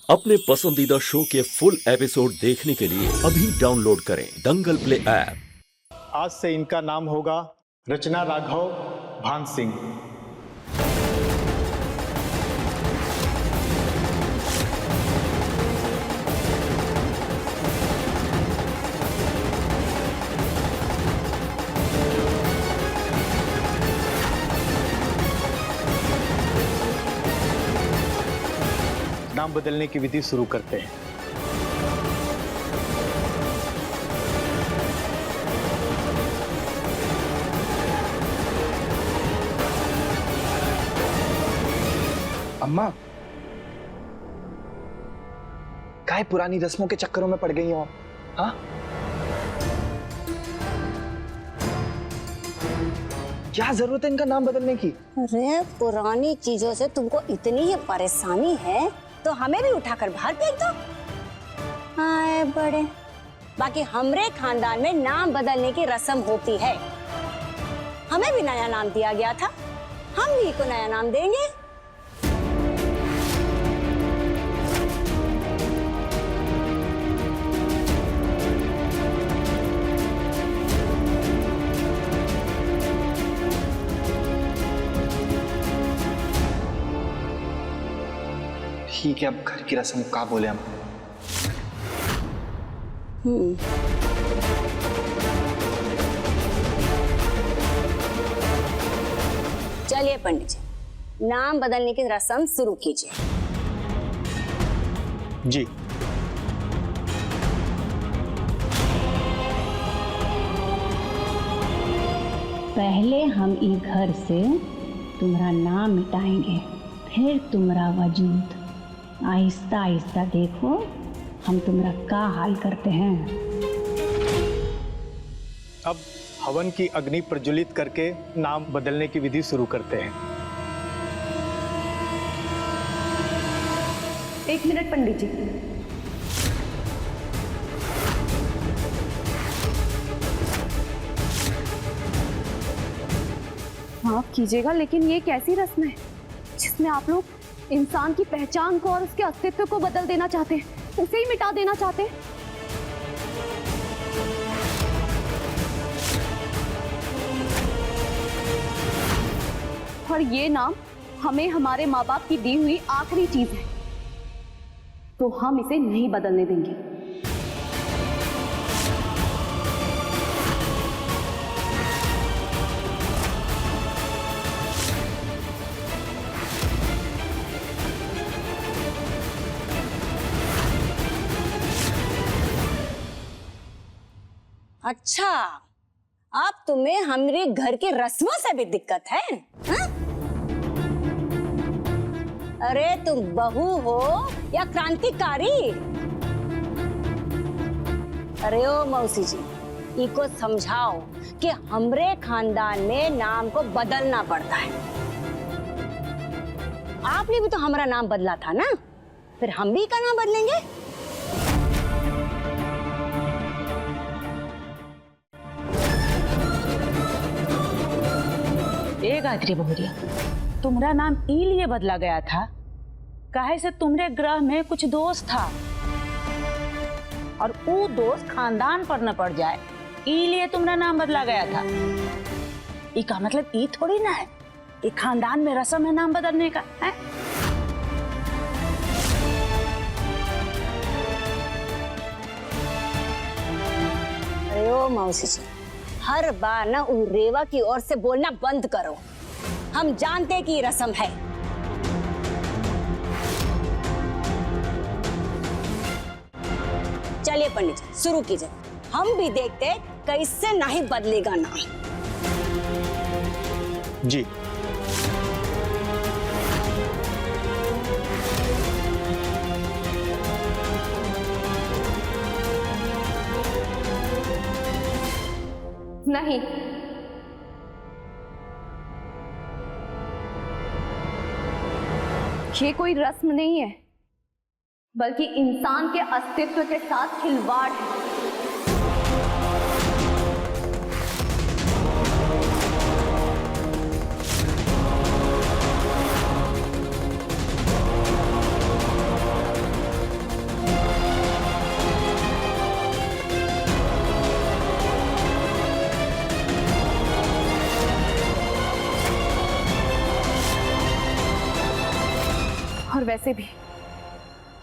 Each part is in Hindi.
अपने पसंदीदा शो के फुल एपिसोड देखने के लिए अभी डाउनलोड करें दंगल प्ले ऐप। आज से इनका नाम होगा रचना राघव भान सिंह। नाम बदलने की विधि शुरू करते हैं। अम्मा, काहे पुरानी रस्मों के चक्करों में पड़ गई हो आप? हाँ? क्या जरूरत है इनका नाम बदलने की? अरे पुरानी चीजों से तुमको इतनी ही परेशानी है तो हमें भी उठाकर बाहर फेंक दो। हाय बड़े, बाकी हमरे खानदान में नाम बदलने की रस्म होती है। हमें भी नया नाम दिया गया था, हम भी को नया नाम देंगे। ठीक है, अब घर की रस्म का बोले हम। चलिए पंडित जी, नाम बदलने की रस्म शुरू कीजिए। जी। पहले हम इस घर से तुम्हारा नाम मिटाएंगे, फिर तुम्हारा वजूद। आहिस्ता आहिस्ता देखो हम तुम्हारा का हाल करते हैं। अब हवन की अग्नि प्रज्वलित करके नाम बदलने की विधि शुरू करते हैं। 1 मिनट पंडित जी। माफ कीजिएगा, लेकिन ये कैसी रस्म है जिसमें आप लोग इंसान की पहचान को और उसके अस्तित्व को बदल देना चाहते हैं, उसे ही मिटा देना चाहते हैं। और ये नाम हमें हमारे माँ बाप की दी हुई आखिरी चीज है, तो हम इसे नहीं बदलने देंगे। अच्छा, अब तुम्हें हमारे घर की रस्मों से भी दिक्कत है? हा? अरे तुम बहू हो या क्रांतिकारी? अरे ओ मौसी जी, इको समझाओ कि हमरे खानदान में नाम को बदलना पड़ता है। आपने भी तो हमारा नाम बदला था ना, फिर हम भी का नाम बदलेंगे। गायत्री बहुरिया, तुम्हारा नाम इलिए बदला गया था काहे से तुम्हारे ग्रह में कुछ दोष था और वो दोष खानदान पर न पड़ जाए, इलिए तुम्हारा नाम बदला गया था। इसका मतलब ये थोड़ी ना है कि खानदान में रस्म है नाम बदलने का है। अरे ओ मौसी जी, हर बार ना उन रेवा की ओर से बोलना बंद करो। हम जानते कि ये रस्म है। चलिए पंडित जी, शुरू कीजिए। हम भी देखते कैसे नहीं बदलेगा नाम। जी। नहीं, ये कोई रस्म नहीं है, बल्कि इंसान के अस्तित्व के साथ खिलवाड़ है। वैसे भी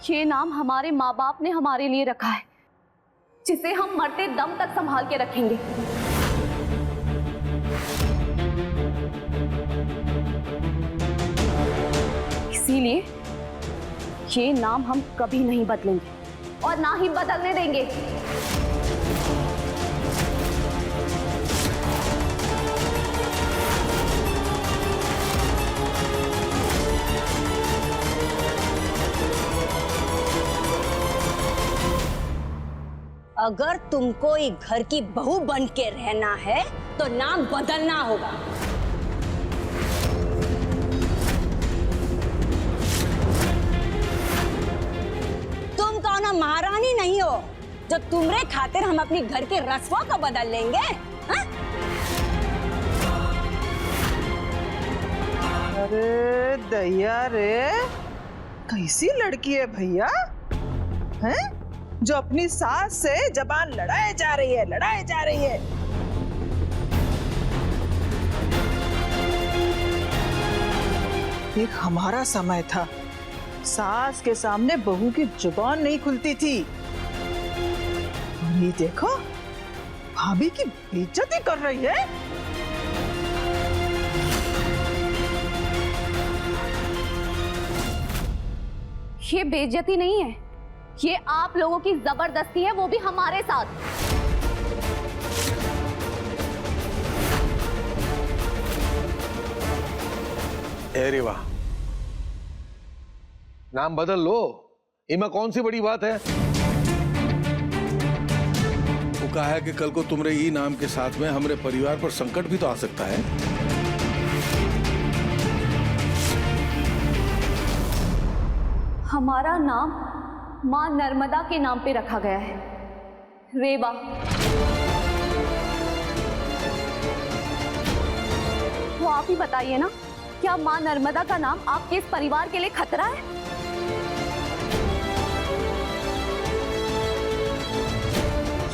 ये नाम हमारे माँ बाप ने हमारे लिए रखा है, जिसे हम मरते दम तक संभाल के रखेंगे। इसीलिए ये नाम हम कभी नहीं बदलेंगे और ना ही बदलने देंगे। अगर तुमको एक घर की बहू बन के रहना है तो नाम बदलना होगा। तुम कौन महारानी नहीं हो जो तुम्हारे खातिर हम अपनी घर के रस्मों को बदल लेंगे। हा? अरे दैया रे, कैसी लड़की है भैया, हैं? जो अपनी सास से जबान लड़ाए जा रही है। एक हमारा समय था, सास के सामने बहू की जुबान नहीं खुलती थी। और ये देखो, भाभी की बेइज्जती कर रही है। ये बेइज्जती नहीं है, ये आप लोगों की जबरदस्ती है, वो भी हमारे साथ। अरे वाह, नाम बदल लो, इमा कौन सी बड़ी बात है। वो कहा है कि कल को तुम्हारे ई नाम के साथ में हमारे परिवार पर संकट भी तो आ सकता है। हमारा नाम माँ नर्मदा के नाम पे रखा गया है, रेवा। तो आप ही बताइए ना, क्या माँ नर्मदा का नाम आपके इस परिवार के लिए खतरा है?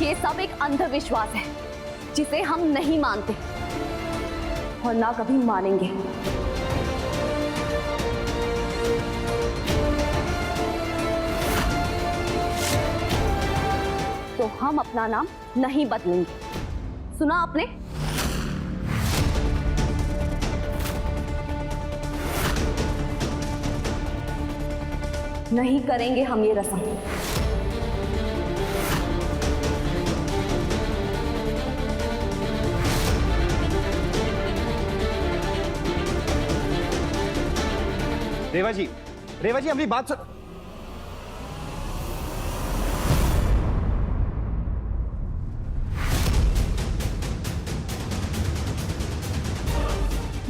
ये सब एक अंधविश्वास है जिसे हम नहीं मानते और ना कभी मानेंगे। तो हम अपना नाम नहीं बदलेंगे। सुना आपने? नहीं करेंगे हम ये रस्म। रेवा जी अपनी बात सुन।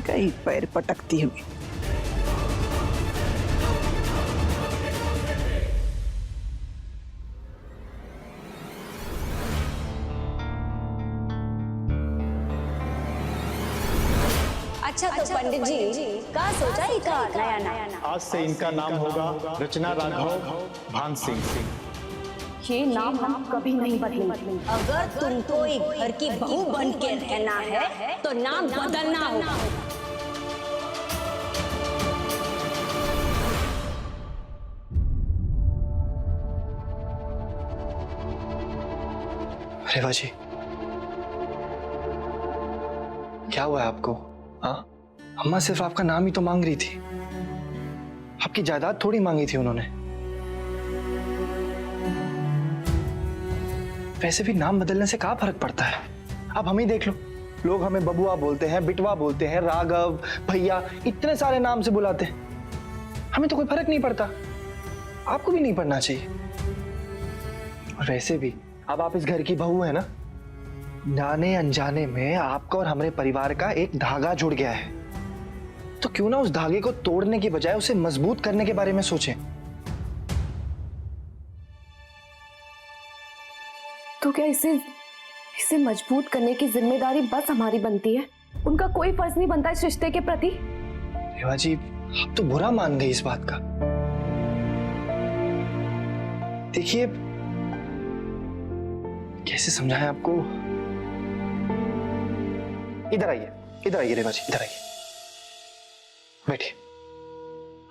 कई पैर पटकती हुई। अच्छा तो पंडित जी का सोचा ही का नया नाम? आज से इनका नाम होगा रचना राघव भान सिंह। ये नाम हम कभी नहीं बदलेंगे। अगर तुमको एक घर की बहू बन के रहना है तो नाम बदलना होगा। रेवा जी, क्या हुआ है आपको? हाँ, अम्मा सिर्फ आपका नाम ही तो मांग रही थी, आपकी जायदाद थोड़ी मांगी थी उन्होंने। वैसे भी नाम बदलने से क्या फर्क पड़ता है? अब हम ही देख लो, लोग हमें बबुआ बोलते हैं, बिटवा बोलते हैं, राघव, भैया, इतने सारे नाम से बुलाते हैं। हमें तो कोई फर्क नहीं पड़ता, आपको भी नहीं पड़ना चाहिए। और वैसे भी अब आप इस घर की बहू है ना, जाने अनजाने में आपका और हमारे परिवार का एक धागा जुड़ गया है, तो क्यों ना उस धागे को तोड़ने की बजाय उसे मजबूत करने के बारे में सोचें। तो क्या इसे मजबूत करने की जिम्मेदारी बस हमारी बनती है? उनका कोई फर्ज नहीं बनता इस रिश्ते के प्रति? रेवा जी, आप तो बुरा मान गई इस बात का। देखिए, कैसे समझाएं आपको। इधर आइए रेवा जी, इधर आइए, बैठिए।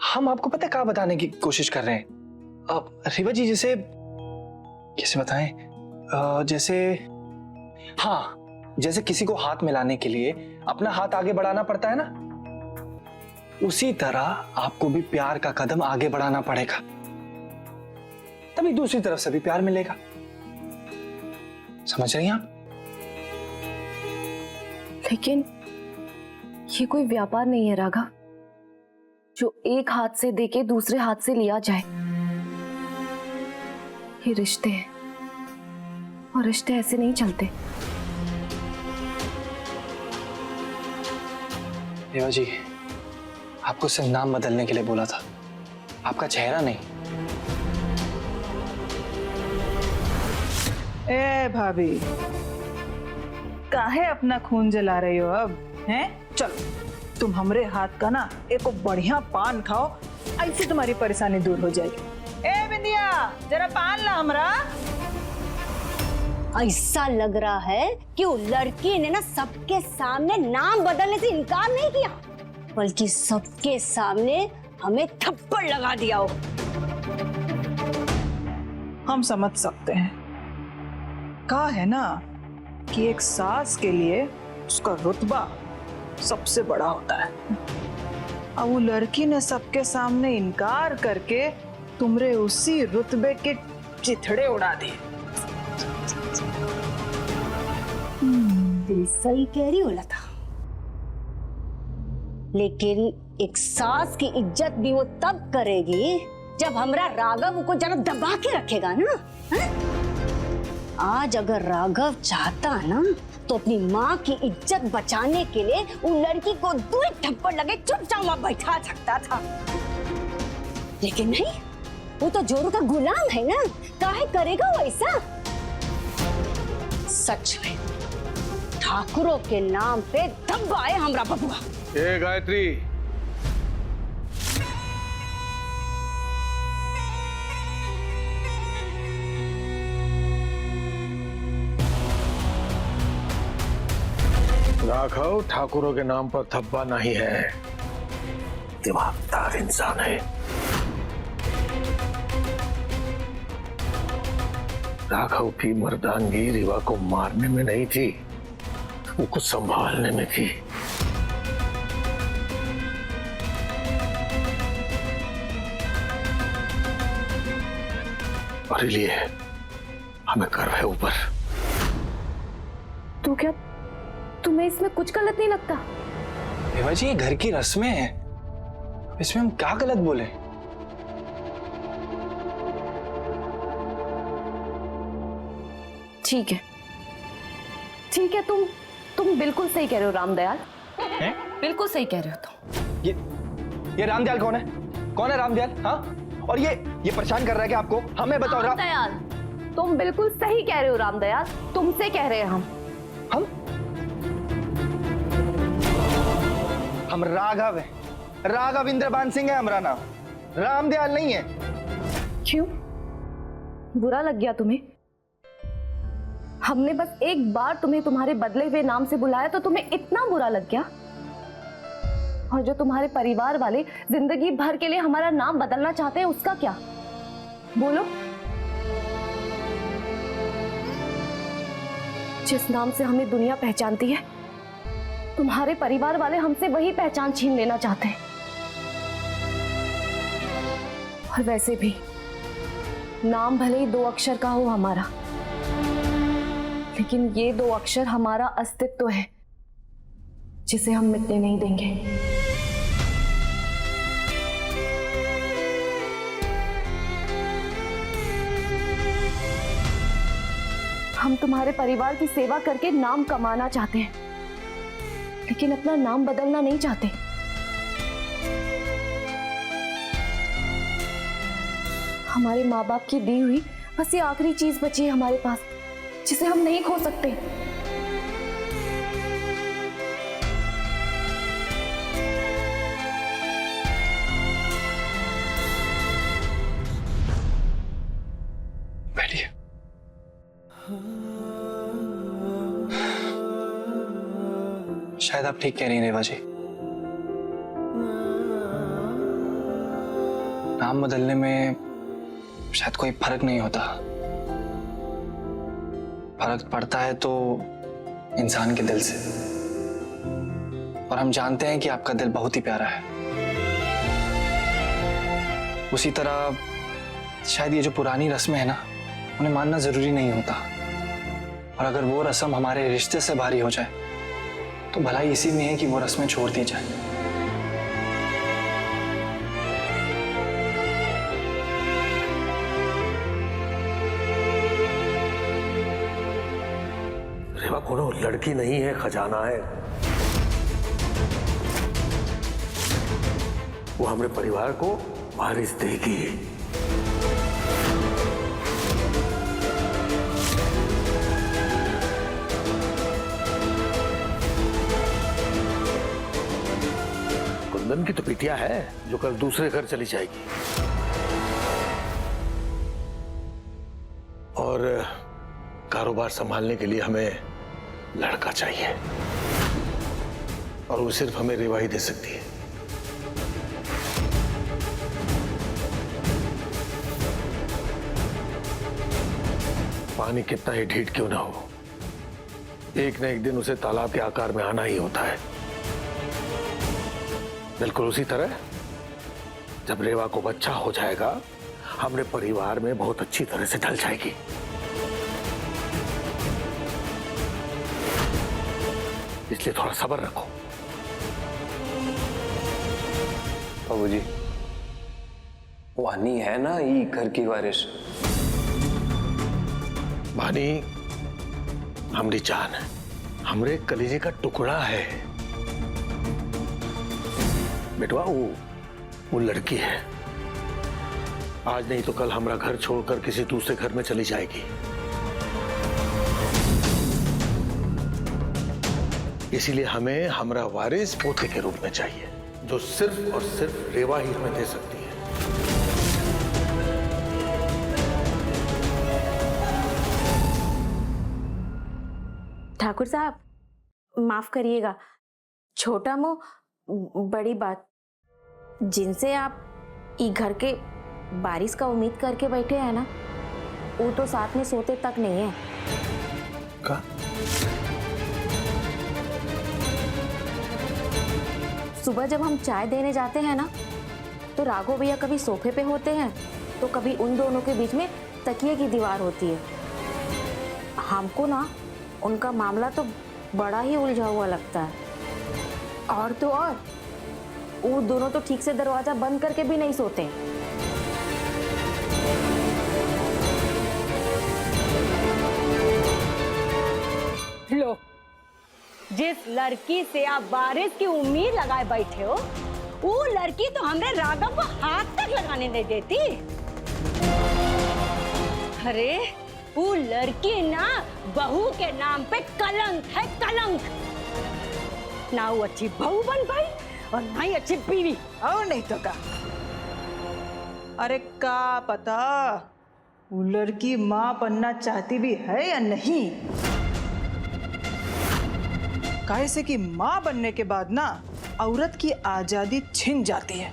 हम आपको पता है क्या बताने की कोशिश कर रहे हैं। अब रेवा जी जैसे कैसे बताएं, जैसे हाँ, जैसे किसी को हाथ मिलाने के लिए अपना हाथ आगे बढ़ाना पड़ता है ना, उसी तरह आपको भी प्यार का कदम आगे बढ़ाना पड़ेगा, तभी दूसरी तरफ से भी प्यार मिलेगा। समझ रही हैं आप? लेकिन ये कोई व्यापार नहीं है राघव, जो एक हाथ से देके दूसरे हाथ से लिया जाए। ये रिश्ते हैं और रिश्ते ऐसे नहीं चलते। रेवा जी, आपको सिर्फ नाम बदलने के लिए बोला था, आपका चेहरा नहीं। ए भाभी, काहे अपना खून जला रही हो अब हैं? चलो तुम हमरे हाथ का ना एक बढ़िया पान खाओ, ऐसे तुम्हारी परेशानी दूर हो जाएगी। ए बिंदिया, जरा पान ला हमरा। ऐसा लग रहा है कि वो लड़की ने ना सबके सामने नाम बदलने से इनकार नहीं किया, बल्कि सबके सामने हमें थप्पड़ लगा दिया हो। हम समझ सकते हैं, कहा है ना कि एक सास के लिए उसका रुतबा सबसे बड़ा होता है। अब वो लड़की ने सबके सामने इनकार करके तुमरे उसी रुतबे के चिथड़े उड़ा दिए। दिल सही कह रही हो लता, लेकिन एक सास की इज्जत भी वो तब करेगी जब हमरा राघव को जरा दबा के रखेगा ना। है? आज अगर राघव चाहता ना तो अपनी माँ की इज्जत बचाने के लिए उन लड़की को 2 थप्पड़ लगे चुपचाप वहां बैठा सकता था, लेकिन नहीं, वो तो जोरू का गुलाम है ना, काहे करेगा वो ऐसा। सच में ठाकुरों के नाम पे धब्बा है हमरा बबुआ। ए गायत्री, राघव ठाकुरों के नाम पर धब्बा नहीं है, दिमागदार इंसान है। राघव की मर्दानगी रीवा को मारने में नहीं थी, वो कुछ संभालने में थी। और इसलिए हमें गर्व है ऊपर। तो क्या तुम्हें इसमें कुछ गलत नहीं लगता? रेवा जी, ये घर की रस्में हैं, इसमें हम क्या गलत बोले? ठीक है, ठीक है, तुम बिल्कुल सही कह रहे हो रामदयाल, बिल्कुल सही कह रहे हो तुम। ये रामदयाल कौन है? कौन है रामदयाल? हाँ, और ये परेशान कर रहा है कि आपको? हमें बताओ। रामदयाल, तुम बिल्कुल सही कह रहे हो रामदयाल, तुमसे कह रहे हैं हम राघव हैं, राघव इंद्रबान सिंह है हमारा नाम, रामदयाल नहीं है। क्यों बुरा लग गया तुम्हें? हमने बस एक बार तुम्हें तुम्हारे बदले हुए नाम से बुलाया तो तुम्हें इतना बुरा लग गया? और जो तुम्हारे परिवार वाले जिंदगी भर के लिए हमारा नाम बदलना चाहते हैं, उसका क्या? बोलो। जिस नाम से हमें दुनिया पहचानती है, तुम्हारे परिवार वाले हमसे वही पहचान छीन लेना चाहते हैं। और वैसे भी नाम भले ही 2 अक्षर का हो हमारा, लेकिन ये 2 अक्षर हमारा अस्तित्व है, जिसे हम मिटने नहीं देंगे। हम तुम्हारे परिवार की सेवा करके नाम कमाना चाहते हैं, लेकिन अपना नाम बदलना नहीं चाहते। हमारे माँ बाप की दी हुई बस ये आखिरी चीज बची है हमारे पास, जिसे हम नहीं खो सकते। बैठिए। शायद आप ठीक कह रही हैं रेवा जी। नाम बदलने में शायद कोई फर्क नहीं होता। फर्क पड़ता है तो इंसान के दिल से, और हम जानते हैं कि आपका दिल बहुत ही प्यारा है। उसी तरह शायद ये जो पुरानी रस्में हैं ना, उन्हें मानना जरूरी नहीं होता, और अगर वो रस्म हमारे रिश्ते से भारी हो जाए तो भलाई इसी में है कि वो रस्में छोड़ दी जाए। रेवा कोनो लड़की नहीं है, खजाना है। वो हमारे परिवार को वारिस देगी। कुंदन की तो बिटिया है जो कल दूसरे घर चली जाएगी, और कारोबार संभालने के लिए हमें लड़का चाहिए, और वो सिर्फ हमें रेवा ही दे सकती है। पानी कितना ही ढीठ क्यों ना हो, एक न एक दिन उसे तालाब के आकार में आना ही होता है। बिल्कुल उसी तरह जब रेवा को बच्चा हो जाएगा, हमने परिवार में बहुत अच्छी तरह से ढल जाएगी। इसलिए थोड़ा सब्र रखो। बाबूजी, वानी है ना ये घर की वारिस। वानी हमारी जान है, हमरे कलेजे का टुकड़ा है। बेटवा वो लड़की है, आज नहीं तो कल हमारा घर छोड़कर किसी दूसरे घर में चली जाएगी। इसीलिए हमें हमारा वारिस पोते के रूप में चाहिए, जो सिर्फ और सिर्फ रेवा ही हमें दे सकती है। ठाकुर साहब, माफ करिएगा, छोटा मुंह बड़ी बात। जिनसे आप ई घर के बारिश का उम्मीद करके बैठे हैं ना, वो तो साथ में सोते तक नहीं है। का? सुबह जब हम चाय देने जाते हैं ना, तो राघव भैया कभी सोफे पे होते हैं तो कभी उन दोनों के बीच में तकिए की दीवार होती है। हमको ना उनका मामला तो बड़ा ही उलझा हुआ लगता है। और तो और वो दोनों तो ठीक से दरवाजा बंद करके भी नहीं सोते। लो, जिस लड़की से आप बारिश की उम्मीद लगाए बैठे हो, वो लड़की तो हमरे राघव को हाथ तक लगाने नहीं देती। अरे वो लड़की ना बहू के नाम पे कलंक है, कलंक। ना वो अच्छी बहू बन पाई और ना ही अच्छी बीवी। और नहीं तो का। अरे का पता वो लड़की माँ बनना चाहती भी है या नहीं। काहे से कि माँ बनने के बाद ना औरत की आजादी छिन जाती है,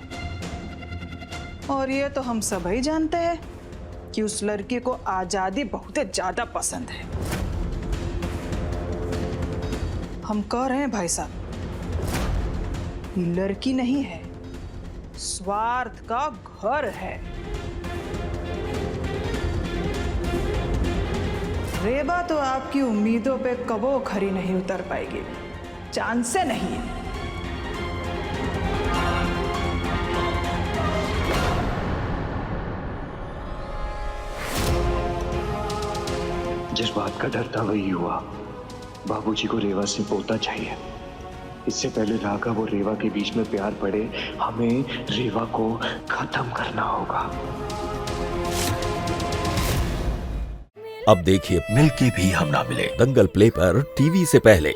और ये तो हम सब ही जानते हैं कि उस लड़की को आजादी बहुत ज्यादा पसंद है। हम कह रहे हैं भाई साहब, ये लड़की नहीं है, स्वार्थ का घर है। रेबा तो आपकी उम्मीदों पे कबो खरी नहीं उतर पाएगी, चांस से नहीं है। जिस बात का डर था वही हुआ। बाबूजी को रेवा से पोता चाहिए। इससे पहले राघव और रेवा के बीच में प्यार पड़े, हमें रेवा को खत्म करना होगा। अब देखिए मिलके भी हम ना मिले, दंगल प्ले पर टीवी से पहले।